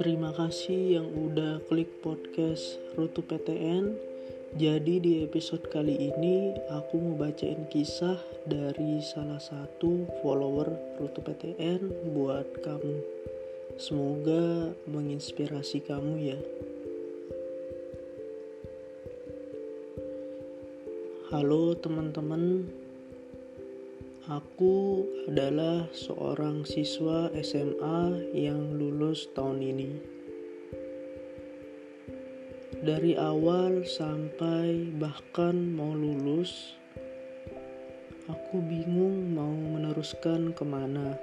Terima kasih yang udah klik podcast Rutu PTN. Jadi di episode kali ini aku mau bacain kisah dari salah satu follower Rutu PTN buat kamu. Semoga menginspirasi kamu ya. Halo teman-teman, aku adalah seorang siswa SMA yang lulus tahun ini. Dari awal sampai bahkan mau lulus, aku bingung mau meneruskan kemana.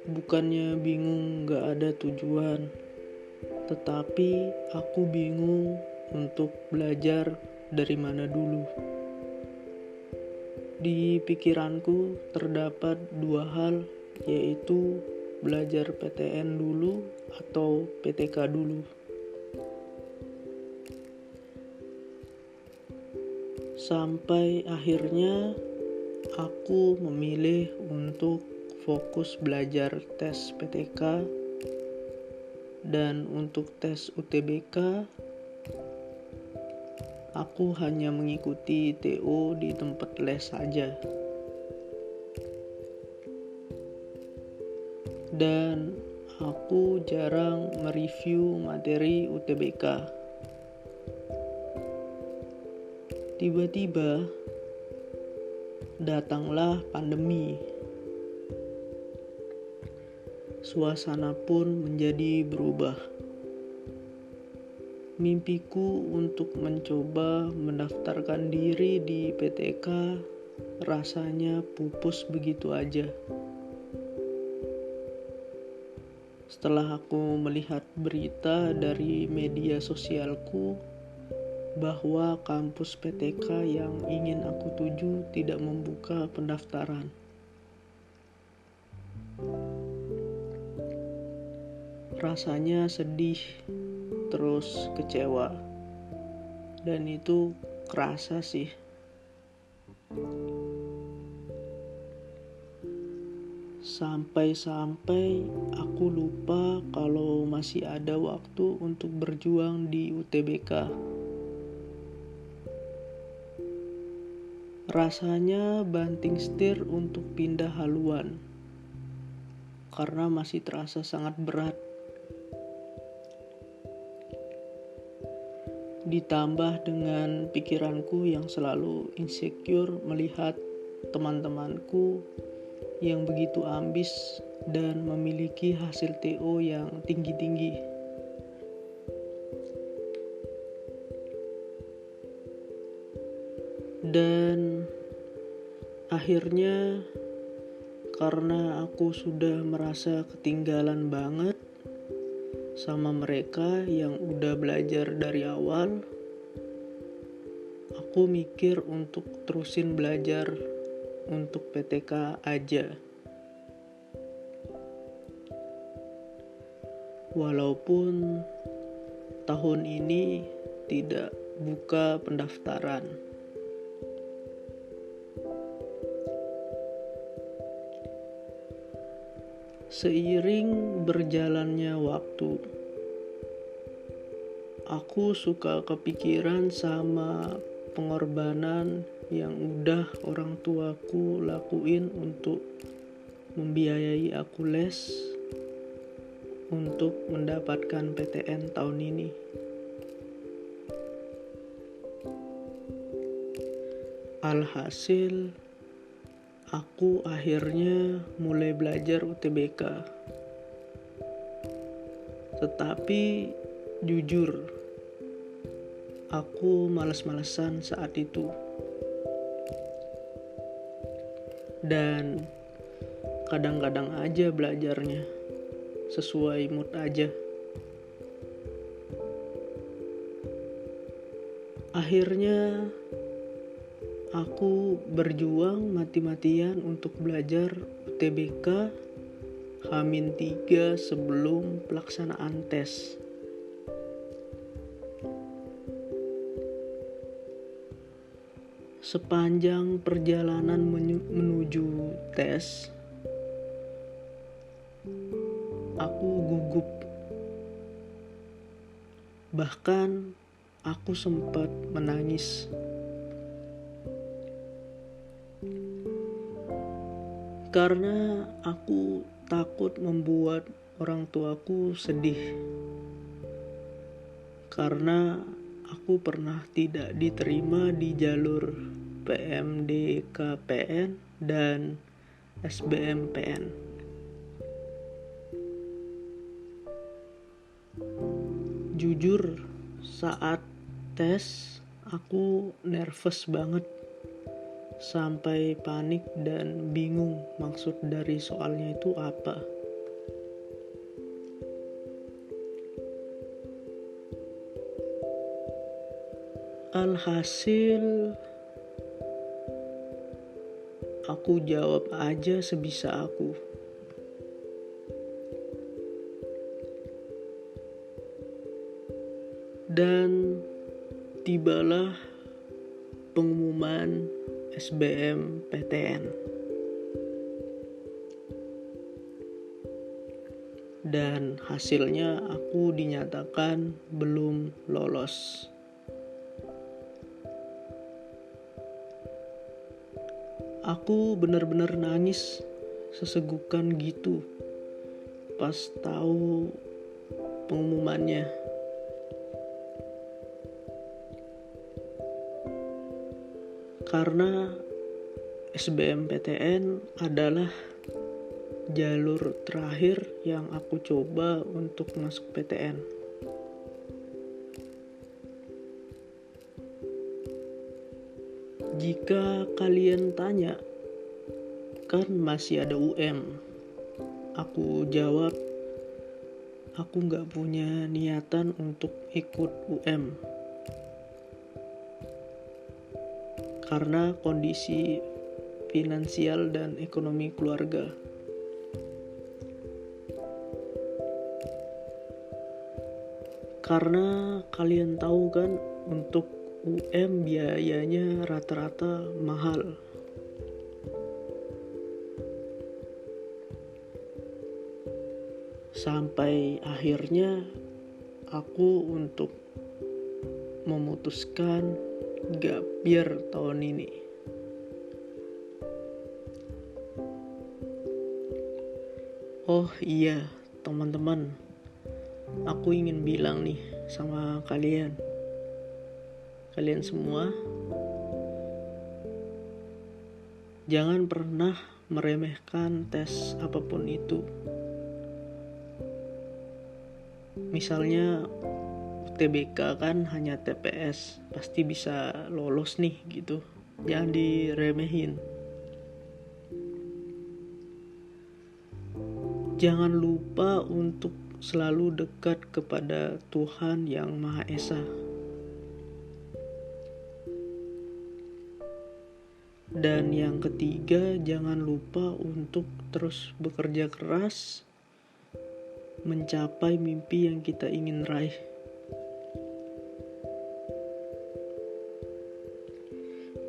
Bukannya bingung gak ada tujuan, tetapi aku bingung untuk belajar dari mana dulu. Di pikiranku terdapat dua hal, yaitu belajar PTN dulu atau PTK dulu. Sampai akhirnya aku memilih untuk fokus belajar tes PTK, dan untuk tes UTBK aku hanya mengikuti TO di tempat les saja. Dan aku jarang mereview materi UTBK. Tiba-tiba datanglah pandemi. Suasana pun menjadi berubah. Mimpiku untuk mencoba mendaftarkan diri di PTK rasanya pupus begitu aja. Setelah aku melihat berita dari media sosialku bahwa kampus PTK yang ingin aku tuju tidak membuka pendaftaran. Rasanya sedih, terus kecewa, dan itu kerasa sih. Sampai-sampai aku lupa kalau masih ada waktu untuk berjuang di UTBK. Rasanya banting setir untuk pindah haluan, karena masih terasa sangat berat. Ditambah dengan pikiranku yang selalu insecure melihat teman-temanku yang begitu ambis dan memiliki hasil TO yang tinggi-tinggi. Dan akhirnya karena aku sudah merasa ketinggalan banget sama mereka yang udah belajar dari awal, aku mikir untuk terusin belajar untuk PTK aja. Walaupun tahun ini tidak buka pendaftaran. Seiring berjalannya waktu, aku suka kepikiran sama pengorbanan yang udah orang tuaku lakuin untuk membiayai aku les untuk mendapatkan PTN tahun ini. Alhasil, aku akhirnya mulai belajar UTBK. Tetapi jujur, aku malas-malesan saat itu. Dan kadang-kadang aja belajarnya, sesuai mood aja. Akhirnya aku berjuang mati-matian untuk belajar UTBK H-3 sebelum pelaksanaan tes. Sepanjang perjalanan menuju tes, aku gugup. Bahkan aku sempat menangis. Karena aku takut membuat orang tuaku sedih. Karena aku pernah tidak diterima di jalur PMDKPN dan SBMPN. Jujur, saat tes aku nervous banget. Sampai panik dan bingung maksud dari soalnya itu apa. Alhasil aku jawab aja sebisa aku. Dan tibalah pengumuman SBMPTN. Dan hasilnya aku dinyatakan belum lolos. Aku benar-benar nangis sesegukan gitu pas tahu pengumumannya. Karena SBMPTN adalah jalur terakhir yang aku coba untuk masuk PTN. Jika kalian tanya, kan masih ada UM. Aku jawab, aku gak punya niatan untuk ikut UM. Karena kondisi finansial dan ekonomi keluarga. Karena kalian tahu kan, untuk UM biayanya rata-rata mahal. Sampai akhirnya aku untuk memutuskan gap year tahun ini. Oh iya, teman-teman, aku ingin bilang nih sama kalian semua, jangan pernah meremehkan tes apapun itu. Misalnya UTBK kan hanya TPS, pasti bisa lolos nih gitu. Jangan diremehin. Jangan lupa untuk selalu dekat kepada Tuhan yang Maha Esa. Dan yang ketiga, jangan lupa untuk terus bekerja keras mencapai mimpi yang kita ingin raih.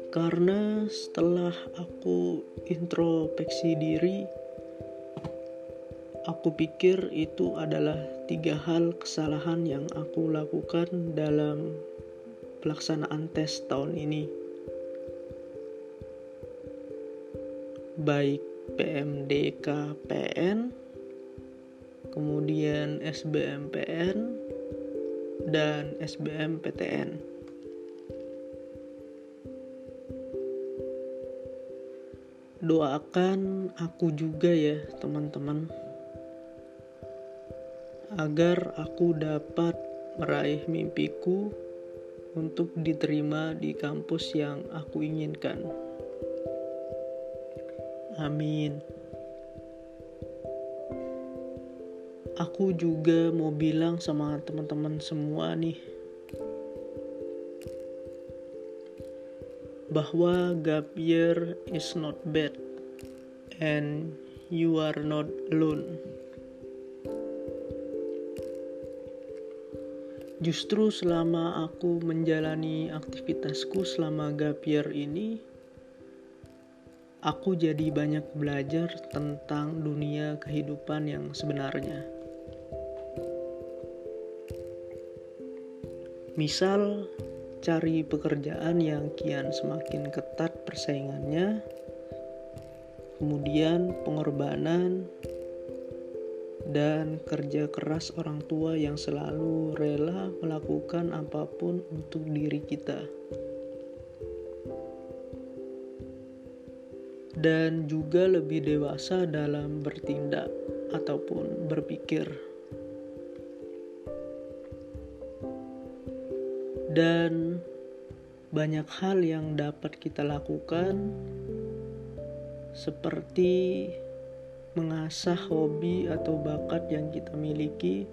Karena setelah aku introspeksi diri, aku pikir itu adalah 3 hal kesalahan yang aku lakukan dalam pelaksanaan tes tahun ini. Baik PMDKPN, kemudian SBMPN, dan SBMPTN. Doakan aku juga ya teman-teman, agar aku dapat meraih mimpiku untuk diterima di kampus yang aku inginkan. Amin. Aku juga mau bilang sama teman-teman semua nih, bahwa gap year is not bad and you are not alone. Justru selama aku menjalani aktivitasku selama gap year ini, aku jadi banyak belajar tentang dunia kehidupan yang sebenarnya. Misal, cari pekerjaan yang kian semakin ketat persaingannya, kemudian pengorbanan dan kerja keras orang tua yang selalu rela melakukan apapun untuk diri kita. Dan juga lebih dewasa dalam bertindak ataupun berpikir. Dan banyak hal yang dapat kita lakukan, seperti mengasah hobi atau bakat yang kita miliki,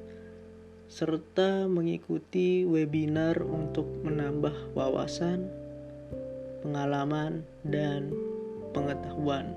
serta mengikuti webinar untuk menambah wawasan, pengalaman, dan pengetahuan.